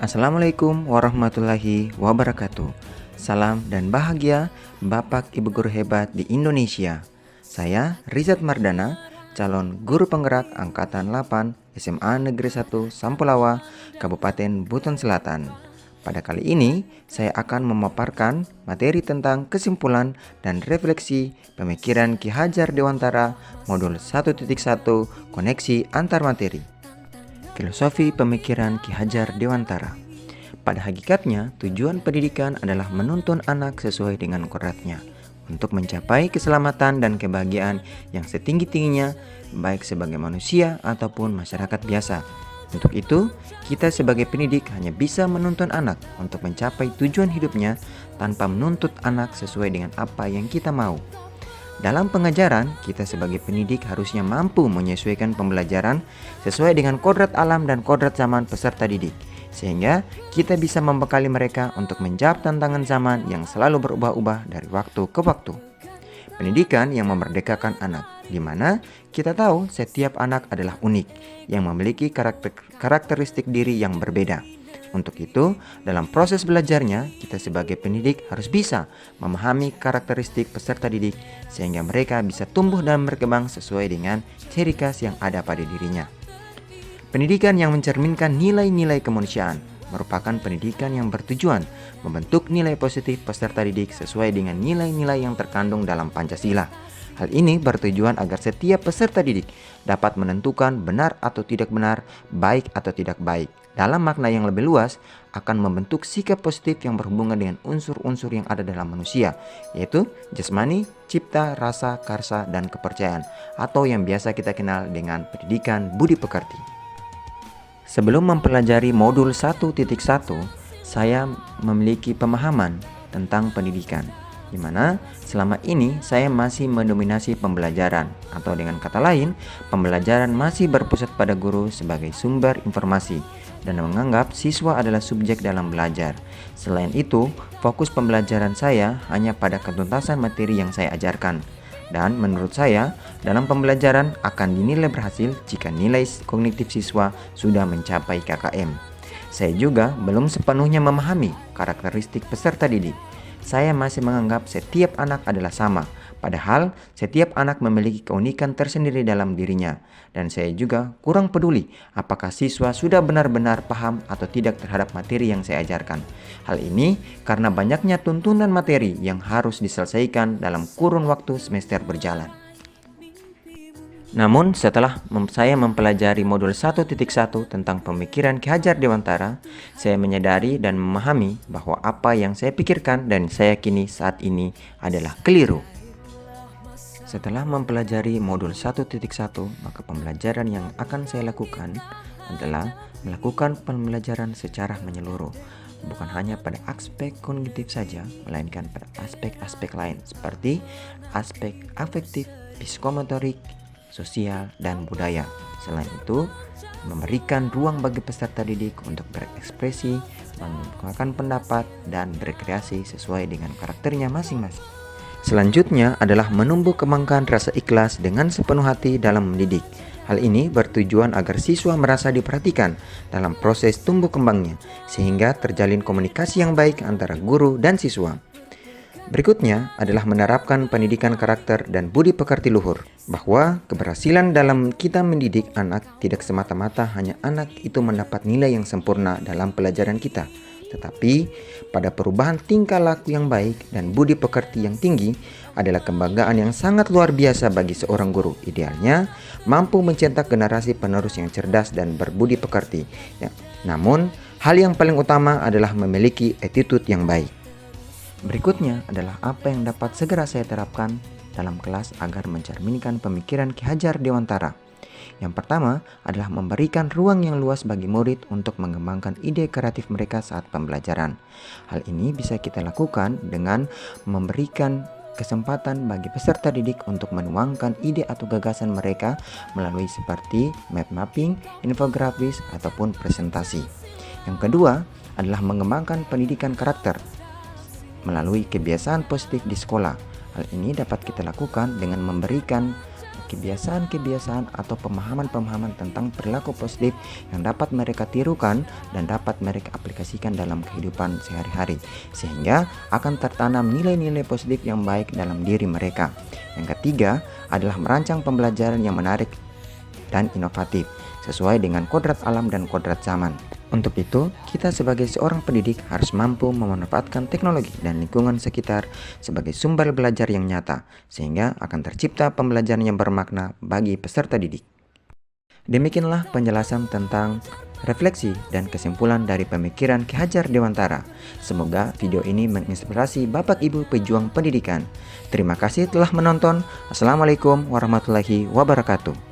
Assalamualaikum warahmatullahi wabarakatuh. Salam dan bahagia Bapak Ibu guru hebat di Indonesia. Saya Rizat Mardana, calon guru penggerak Angkatan 8 SMA Negeri 1 Sampulawa, Kabupaten Buton Selatan. Pada kali ini, saya akan memaparkan materi tentang kesimpulan dan refleksi pemikiran Ki Hajar Dewantara Modul 1.1 Koneksi Antar Materi. Filosofi pemikiran Ki Hajar Dewantara. Pada hakikatnya, tujuan pendidikan adalah menuntun anak sesuai dengan kodratnya untuk mencapai keselamatan dan kebahagiaan yang setinggi-tingginya, baik sebagai manusia ataupun masyarakat biasa. Untuk itu, kita sebagai pendidik hanya bisa menuntun anak untuk mencapai tujuan hidupnya tanpa menuntut anak sesuai dengan apa yang kita mau. Dalam pengajaran, kita sebagai pendidik harusnya mampu menyesuaikan pembelajaran sesuai dengan kodrat alam dan kodrat zaman peserta didik, sehingga kita bisa membekali mereka untuk menjawab tantangan zaman yang selalu berubah-ubah dari waktu ke waktu. Pendidikan yang memerdekakan anak, di mana kita tahu setiap anak adalah unik, yang memiliki karakteristik diri yang berbeda. Untuk itu, dalam proses belajarnya, kita sebagai pendidik harus bisa memahami karakteristik peserta didik sehingga mereka bisa tumbuh dan berkembang sesuai dengan ciri khas yang ada pada dirinya. Pendidikan yang mencerminkan nilai-nilai kemanusiaan merupakan pendidikan yang bertujuan membentuk nilai positif peserta didik sesuai dengan nilai-nilai yang terkandung dalam Pancasila. Hal ini bertujuan agar setiap peserta didik dapat menentukan benar atau tidak benar, baik atau tidak baik. Dalam makna yang lebih luas, akan membentuk sikap positif yang berhubungan dengan unsur-unsur yang ada dalam manusia, yaitu jasmani, cipta, rasa, karsa, dan kepercayaan, atau yang biasa kita kenal dengan pendidikan budi pekerti. Sebelum mempelajari modul 1.1, saya memiliki pemahaman tentang pendidikan, di mana selama ini saya masih mendominasi pembelajaran, atau dengan kata lain, pembelajaran masih berpusat pada guru sebagai sumber informasi dan menganggap siswa adalah subjek dalam belajar. Selain itu, fokus pembelajaran saya hanya pada ketuntasan materi yang saya ajarkan. Dan menurut saya, dalam pembelajaran akan dinilai berhasil jika nilai kognitif siswa sudah mencapai KKM. Saya juga belum sepenuhnya memahami karakteristik peserta didik. Saya masih menganggap setiap anak adalah sama, padahal setiap anak memiliki keunikan tersendiri dalam dirinya. Dan saya juga kurang peduli apakah siswa sudah benar-benar paham atau tidak terhadap materi yang saya ajarkan. Hal ini karena banyaknya tuntunan materi yang harus diselesaikan dalam kurun waktu semester berjalan. Namun setelah saya mempelajari modul 1.1 tentang pemikiran Ki Hajar Dewantara, saya menyadari dan memahami bahwa apa yang saya pikirkan dan saya yakini saat ini adalah keliru. Setelah mempelajari modul 1.1, maka pembelajaran yang akan saya lakukan adalah melakukan pembelajaran secara menyeluruh, bukan hanya pada aspek kognitif saja, melainkan pada aspek-aspek lain seperti aspek afektif, psikomotorik, sosial, dan budaya. Selain itu, memberikan ruang bagi peserta didik untuk berekspresi, mengungkapkan pendapat, dan berkreasi sesuai dengan karakternya masing-masing. Selanjutnya adalah menumbuh kembangkan rasa ikhlas dengan sepenuh hati dalam mendidik. Hal ini bertujuan agar siswa merasa diperhatikan dalam proses tumbuh kembangnya, sehingga terjalin komunikasi yang baik antara guru dan siswa. Berikutnya adalah menerapkan pendidikan karakter dan budi pekerti luhur, bahwa keberhasilan dalam kita mendidik anak tidak semata-mata hanya anak itu mendapat nilai yang sempurna dalam pelajaran kita, tetapi pada perubahan tingkah laku yang baik dan budi pekerti yang tinggi adalah kebanggaan yang sangat luar biasa bagi seorang guru. Idealnya mampu mencetak generasi penerus yang cerdas dan berbudi pekerti. Namun, hal yang paling utama adalah memiliki attitude yang baik. Berikutnya adalah apa yang dapat segera saya terapkan dalam kelas agar mencerminkan pemikiran Ki Hajar Dewantara. Yang pertama adalah memberikan ruang yang luas bagi murid untuk mengembangkan ide kreatif mereka saat pembelajaran. Hal ini bisa kita lakukan dengan memberikan kesempatan bagi peserta didik untuk menuangkan ide atau gagasan mereka melalui seperti map mapping, infografis, ataupun presentasi. Yang kedua adalah mengembangkan pendidikan karakter melalui kebiasaan positif di sekolah. Hal ini dapat kita lakukan dengan memberikan kebiasaan-kebiasaan atau pemahaman-pemahaman tentang perilaku positif yang dapat mereka tirukan dan dapat mereka aplikasikan dalam kehidupan sehari-hari, sehingga akan tertanam nilai-nilai positif yang baik dalam diri mereka. Yang ketiga adalah merancang pembelajaran yang menarik dan inovatif sesuai dengan kodrat alam dan kodrat zaman. Untuk itu, kita sebagai seorang pendidik harus mampu memanfaatkan teknologi dan lingkungan sekitar sebagai sumber belajar yang nyata, sehingga akan tercipta pembelajaran yang bermakna bagi peserta didik. Demikianlah penjelasan tentang refleksi dan kesimpulan dari pemikiran Ki Hajar Dewantara. Semoga video ini menginspirasi Bapak Ibu pejuang pendidikan. Terima kasih telah menonton. Assalamualaikum warahmatullahi wabarakatuh.